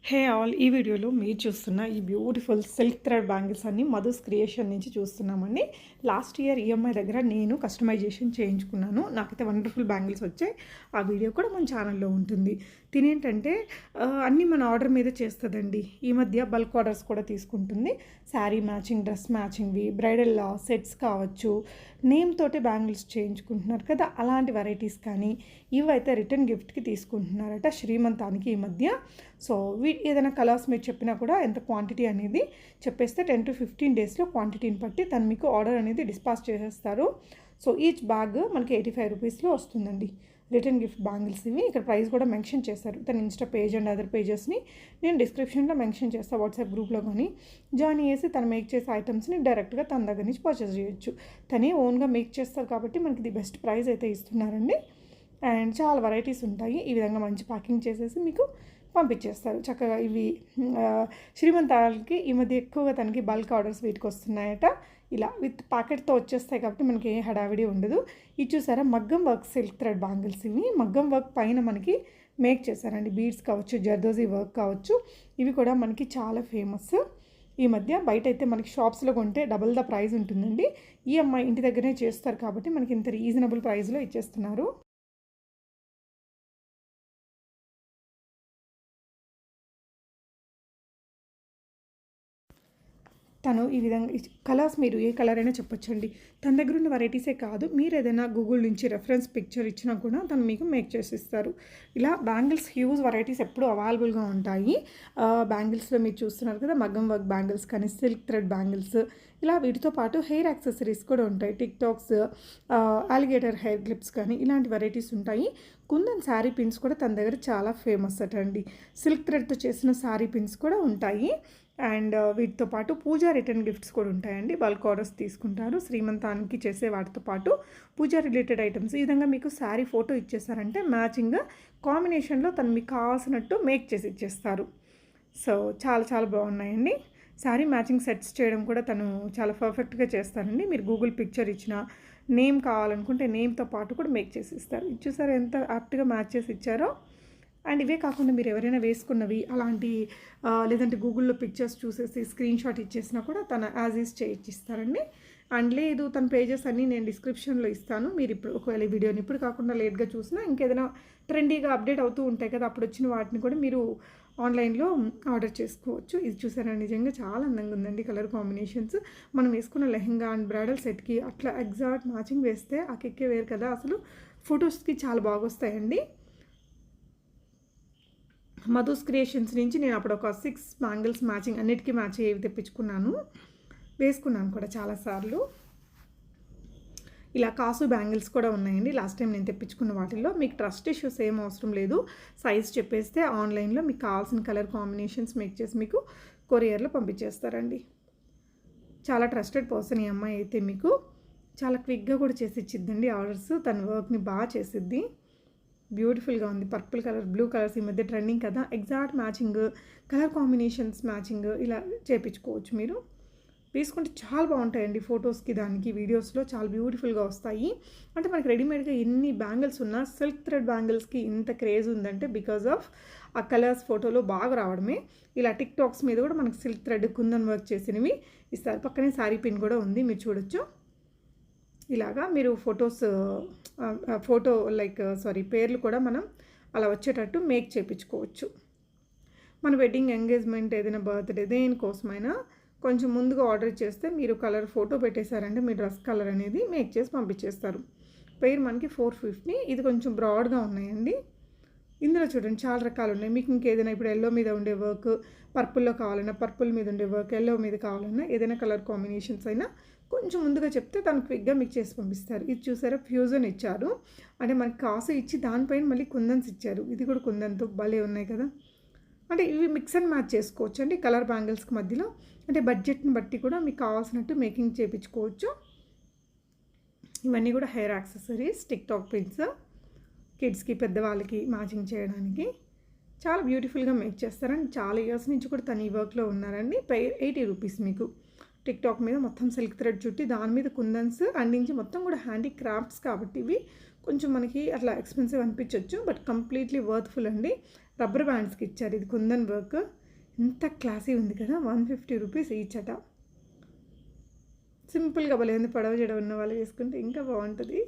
Hey all ఈ వీడియోలో మీరు చూస్తున్న ఈ బ్యూటిఫుల్ సిల్క్ థ్రెడ్ బ్యాంగిల్స్ అన్ని మధుస్ క్రియేషన్ నుంచి చూస్తున్నామండి. లాస్ట్ ఇయర్ ఈఎంఐ దగ్గర నేను కస్టమైజేషన్ చేయించుకున్నాను. నాకైతే వండర్ఫుల్ బ్యాంగిల్స్ వచ్చాయి. ఆ వీడియో కూడా మన ఛానల్లో ఉంటుంది. తినేంటంటే అన్నీ మన ఆర్డర్ మీద చేస్తుందండి. ఈ మధ్య బల్క్ ఆర్డర్స్ కూడా తీసుకుంటుంది. శారీ మ్యాచింగ్, డ్రెస్ మ్యాచింగ్వి, బ్రైడల్ సెట్స్ కావచ్చు, నేమ్ తోటే బ్యాంగిల్స్ చేయించుకుంటున్నారు కదా, అలాంటి వెరైటీస్ కానీ ఇవైతే రిటర్న్ గిఫ్ట్కి తీసుకుంటున్నారట శ్రీమంతానికి ఈ మధ్య. సో ఏదైనా కలర్స్ మీరు చెప్పినా కూడా ఎంత క్వాంటిటీ అనేది చెప్పేస్తే 10 to 15 డేస్లో క్వాంటిటీని బట్టి తను మీకు ఆర్డర్ అనేది డిస్పాచ్ చేసేస్తారు. సో ఈచ్ బ్యాగ్ మనకి 85 రూపీస్లో వస్తుందండి. రిటర్న్ గిఫ్ట్ బ్యాంగిల్స్ ఇవి. ఇక్కడ ప్రైస్ కూడా మెన్షన్ చేశారు. తన ఇన్స్టా పేజ్ అండ్ అదర్ పేజెస్ని నేను డిస్క్రిప్షన్లో మెన్షన్ చేస్తాను. వాట్సాప్ గ్రూప్లో కానీ జాయిన్ చేసి తను మేక్ చేసే ఐటమ్స్ని డైరెక్ట్గా తన దగ్గర నుంచి పర్చేస్ చేయొచ్చు. తనే ఓన్గా మేక్ చేస్తారు కాబట్టి మనకి ది బెస్ట్ ప్రైస్ అయితే ఇస్తున్నారండి. అండ్ చాలా వెరైటీస్ ఉంటాయి. ఈ విధంగా మంచి ప్యాకింగ్ చేసేసి మీకు పంపించేస్తారు చక్కగా. ఇవి శ్రీమంతాలకి ఈ మధ్య ఎక్కువగా తనకి బల్క్ ఆర్డర్స్ వీటికి వస్తున్నాయట. ఇలా విత్ ప్యాకెట్తో వచ్చేస్తాయి కాబట్టి మనకి ఏ హడావిడి ఉండదు. ఇది చూసారా, మగ్గం వర్క్ సిల్క్ థ్రెడ్ బ్యాంగిల్స్. ఇవి మగ్గం వర్క్ పైన మనకి మేక్ చేశారండి. బీడ్స్ కావచ్చు, జర్దోజీ వర్క్ కావచ్చు, ఇవి కూడా మనకి చాలా ఫేమస్. ఈ మధ్య బయట అయితే మనకి షాప్స్లో కొంటే డబుల్ ద ప్రైస్ ఉంటుందండి. ఈ అమ్మాయి ఇంటి దగ్గరే చేస్తారు కాబట్టి మనకి ఇంత రీజనబుల్ ప్రైస్లో ఇచ్చేస్తున్నారు. తను ఈ విధంగా కలర్స్ మీరు ఏ కలర్ అయినా చెప్పొచ్చండి. తన దగ్గర ఉన్న వెరైటీసే కాదు, మీరు ఏదైనా గూగుల్ నుంచి రెఫరెన్స్ పిక్చర్ ఇచ్చినా కూడా తను మీకు మేక్ చేసిస్తారు. ఇలా బ్యాంగిల్స్ హ్యూజ్ వెరైటీస్ ఎప్పుడూ అవైలబుల్గా ఉంటాయి. బ్యాంగిల్స్లో మీరు చూస్తున్నారు కదా, మగ్గం వర్క్ బ్యాంగిల్స్ కానీ, సిల్క్ థ్రెడ్ బ్యాంగిల్స్, ఇలా వీటితో పాటు హెయిర్ యాక్సెసరీస్ కూడా ఉంటాయి. Tick talks, alligator hair clips కానీ ఇలాంటి వెరైటీస్ ఉంటాయి. కుందన్ శారీ పిన్స్ కూడా తన దగ్గర చాలా ఫేమస్ అట అండి. సిల్క్ థ్రెడ్తో చేసిన శారీ పిన్స్ కూడా ఉంటాయి. అండ్ వీటితో పాటు పూజా రిటర్న్ గిఫ్ట్స్ కూడా ఉంటాయండి. బల్క్ ఆర్డర్స్ తీసుకుంటారు శ్రీమంతానికి చేసే వాటితో పాటు పూజా రిలేటెడ్ ఐటమ్స్. ఈ విధంగా మీకు శారీ ఫోటో ఇచ్చేసారంటే మ్యాచింగ్గా కాంబినేషన్లో తను మీకు కావాల్సినట్టు మేక్ చేసి ఇచ్చేస్తారు. సో చాలా చాలా బాగున్నాయండి. శారీ మ్యాచింగ్ సెట్స్ చేయడం కూడా తను చాలా పర్ఫెక్ట్గా చేస్తారండి. మీరు గూగుల్ పిక్చర్ ఇచ్చిన నేమ్ కావాలనుకుంటే నేమ్తో పాటు కూడా మేక్ చేసి ఇస్తారు. ఇది చూసారు ఎంత యాప్ట్గా మ్యాచ్ చేసి ఇచ్చారో. అండ్ ఇవే కాకుండా మీరు ఎవరైనా వేసుకున్నవి అలాంటి లేదంటే గూగుల్లో పిక్చర్స్ చూసేసి స్క్రీన్ షాట్ ఇచ్చేసినా కూడా తన యాజ్ ఈజ్ చేయించిస్తారండి. అండ్ లేదు, తన పేజెస్ అన్నీ నేను డిస్క్రిప్షన్లో ఇస్తాను. మీరు ఇప్పుడు ఒకవేళ ఈ వీడియోని ఇప్పుడు కాకుండా లేట్గా చూసినా ఇంకేదైనా ట్రెండీగా అప్డేట్ అవుతూ ఉంటాయి కదా, అప్పుడు వచ్చిన వాటిని కూడా మీరు ఆన్లైన్లో ఆర్డర్ చేసుకోవచ్చు. ఇది చూసారా, నిజంగా చాలా అందంగా ఉందండి. కలర్ కాంబినేషన్స్ మనం వేసుకున్న లెహంగా అండ్ బ్రైడల్ సెట్కి అట్లా ఎగ్జాక్ట్ మ్యాచింగ్ వేస్తే ఆ కిక్కే వేరు కదా. అసలు ఫొటోస్కి చాలా బాగొస్తాయండి. మధుస్ క్రియేషన్స్ నుంచి నేను అప్పుడు ఒక 6 బ్యాంగిల్స్ మ్యాచింగ్ అన్నిటికీ మ్యాచ్ అయ్యేవి తెప్పించుకున్నాను, వేసుకున్నాను కూడా చాలాసార్లు. ఇలా కాసు బ్యాంగిల్స్ కూడా ఉన్నాయండి లాస్ట్ టైం నేను తెప్పించుకున్న వాటిల్లో. మీకు ట్రస్ట్ ఇష్యూస్ ఏం అవసరం లేదు. సైజ్ చెప్పేస్తే ఆన్లైన్లో మీకు కావాల్సిన కలర్ కాంబినేషన్స్ మేక్ చేసి మీకు కొరియర్లో పంపించేస్తారండి. చాలా ట్రస్టెడ్ పర్సన్ ఈ అమ్మాయి అయితే. మీకు చాలా క్విక్గా కూడా చేసి ఇచ్చిద్దండి ఆర్డర్స్. తన వర్క్ని బాగా చేసిద్ది. బ్యూటిఫుల్గా ఉంది. పర్పుల్ కలర్, బ్లూ కలర్స్ ఈ మధ్య ట్రెండింగ్ కదా, exact matching, colour combinations matching ఇలా చేయించుకోవచ్చు. మీరు వేసుకుంటే చాలా బాగుంటాయండి. ఫొటోస్కి దానికి వీడియోస్లో చాలా బ్యూటిఫుల్గా వస్తాయి. అంటే మనకి రెడీమేడ్గా ఎన్ని బ్యాంగిల్స్ ఉన్నా సిల్క్ థ్రెడ్ బ్యాంగిల్స్కి ఇంత క్రేజ్ ఉందంటే బికాజ్ ఆఫ్ ఆ కలర్స్ ఫోటోలో బాగా రావడమే. ఇలా టిక్ టాక్స్ మీద కూడా మనకి సిల్క్ థ్రెడ్ కుందన్ వర్క్ చేసినవి ఇస్తారు. పక్కనే శారీ పిన్ కూడా ఉంది, మీరు చూడొచ్చు. ఇలాగా మీరు పేర్లు కూడా మనం అలా వచ్చేటట్టు మేక్ చేయించుకోవచ్చు. మన వెడ్డింగ్, ఎంగేజ్మెంట్, ఏదైనా బర్త్డే, దేనికోసమైనా కొంచెం ముందుగా ఆర్డర్ చేస్తే మీరు కలర్ ఫోటో పెట్టేశారంటే మీ డ్రెస్ కలర్ అనేది మేక్ చేసి పంపించేస్తారు. పేరు మనకి 450. ఇది కొంచెం బ్రాడ్గా ఉన్నాయండి. ఇందులో చూడండి చాలా రకాలు ఉన్నాయి. మీకు ఇంకేదైనా ఇప్పుడు ఎల్లో మీద ఉండే వర్క్, పర్పుల్లో కావాలన్నా పర్పుల్ మీద ఉండే వర్క్, ఎల్లో మీద కావాలన్నా ఏదైనా కలర్ కాంబినేషన్స్ అయినా కొంచెం ముందుగా చెప్తే తను క్విక్గా మీకు చేసి పంపిస్తారు. ఇది చూసారా, ఫ్యూజన్ ఇచ్చారు. అంటే మనకి కాసు ఇచ్చి దానిపైన మళ్ళీ కుందన్స్ ఇచ్చారు. ఇది కూడా కుందన్తో భలే ఉన్నాయి కదా. అంటే ఇవి మిక్స్ అండ్ మ్యాచ్ చేసుకోవచ్చు అండి కలర్ బ్యాంగిల్స్కి మధ్యలో. అంటే బడ్జెట్ని బట్టి కూడా మీకు కావాల్సినట్టు మేకింగ్ చేయించుకోవచ్చు. ఇవన్నీ కూడా hair accessories, tick tock pins, కిడ్స్కి, పెద్దవాళ్ళకి మ్యాచింగ్ చేయడానికి చాలా బ్యూటిఫుల్గా మేక్ చేస్తారండి. చాలా ఇయర్స్ నుంచి కూడా తను ఈ వర్క్లో ఉన్నారండి. 80 రూపీస్ మీకు. టిక్ టాక్ మీద మొత్తం సిల్క్ థ్రెడ్ చుట్టి దాని మీద కుందన్స్ అందించి మొత్తం కూడా హ్యాండీ క్రాఫ్ట్స్ కాబట్టి ఇవి కొంచెం మనకి అట్లా ఎక్స్పెన్సివ్ అనిపించవచ్చు, బట్ కంప్లీట్లీ వర్త్ఫుల్ అండి. రబ్బర్ బ్యాండ్స్కి ఇచ్చారు. ఇది కుందన్ వర్క్, ఎంత క్లాసీ ఉంది కదా. 150 రూపీస్ ఈచ్ అట. సింపుల్గా భలే ఉంది. పొడవ జడ ఉన్న వాళ్ళు వేసుకుంటే ఇంకా బాగుంటుంది.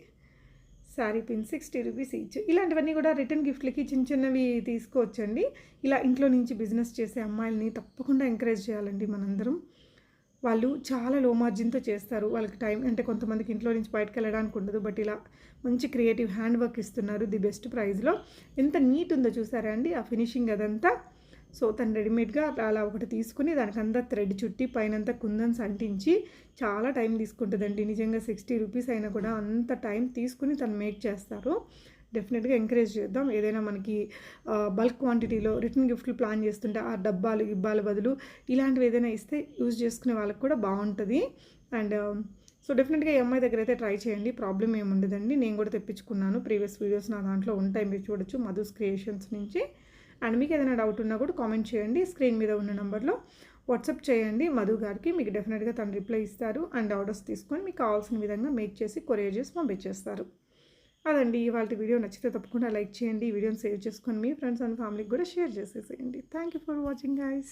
Sari pin 60 rupees each. ఇలాంటివన్నీ కూడా రిటర్న్ గిఫ్ట్లకి చిన్న చిన్నవి తీసుకోవచ్చండి. ఇలా ఇంట్లో నుంచి బిజినెస్ చేసే అమ్మాయిల్ని తప్పకుండా ఎంకరేజ్ చేయాలండి మనందరం. వాళ్ళు చాలా లో మార్జిన్తో చేస్తారు. వాళ్ళకి టైం అంటే కొంతమందికి ఇంట్లో నుంచి బయటకు వెళ్ళడానికి ఉండదు, బట్ ఇలా మంచి క్రియేటివ్ హ్యాండ్ వర్క్ ఇస్తున్నారు ది బెస్ట్ ప్రైస్లో. ఎంత నీట్ ఉందో చూసారా అండి ఆ ఫినిషింగ్ అదంతా. సో తను రెడీమేడ్గా అలా ఒకటి తీసుకుని దానికంతా థ్రెడ్ చుట్టి పైనంతా కుందన్స్ అంటించి చాలా టైం తీసుకుంటుందండి. నిజంగా 60 రూపీస్ అయినా కూడా అంత టైం తీసుకుని తను మేక్ చేస్తారు. డెఫినెట్గా ఎంకరేజ్ చేద్దాం. ఏదైనా మనకి బల్క్ క్వాంటిటీలో రిటర్న్ గిఫ్ట్లు ప్లాన్ చేస్తుంటే ఆ గిబ్బాల బదులు ఇలాంటివి ఏదైనా ఇస్తే యూజ్ చేసుకునే వాళ్ళకి కూడా బాగుంటుంది. అండ్ సో డెఫినెట్గా ఈ అమ్మాయి దగ్గర అయితే ట్రై చేయండి, ప్రాబ్లం ఏముండదండి. నేను కూడా తెప్పించుకున్నాను, ప్రీవియస్ వీడియోస్ నా దాంట్లో ఉంటాయి, మీరు చూడొచ్చు మధుస్ క్రియేషన్స్ నుంచి. అండ్ మీకు ఏదైనా డౌట్ ఉన్నా కూడా కామెంట్ చేయండి, స్క్రీన్ మీద ఉన్న నెంబర్లో వాట్సాప్ చేయండి మధు గారికి. మీకు డెఫినెట్గా తను రిప్లై ఇస్తారు. అండ్ ఆర్డర్స్ తీసుకొని మీకు కావాల్సిన విధంగా మేక్ చేసి కొరియర్ చేసి పంపించేస్తారు. అదండి ఇవాళ వీడియో. నచ్చితే తప్పకుండా లైక్ చేయండి, ఈ వీడియోని సేవ్ చేసుకొని మీ ఫ్రెండ్స్ అండ్ ఫ్యామిలీకి కూడా షేర్ చేసేసేయండి. Thank you for watching guys.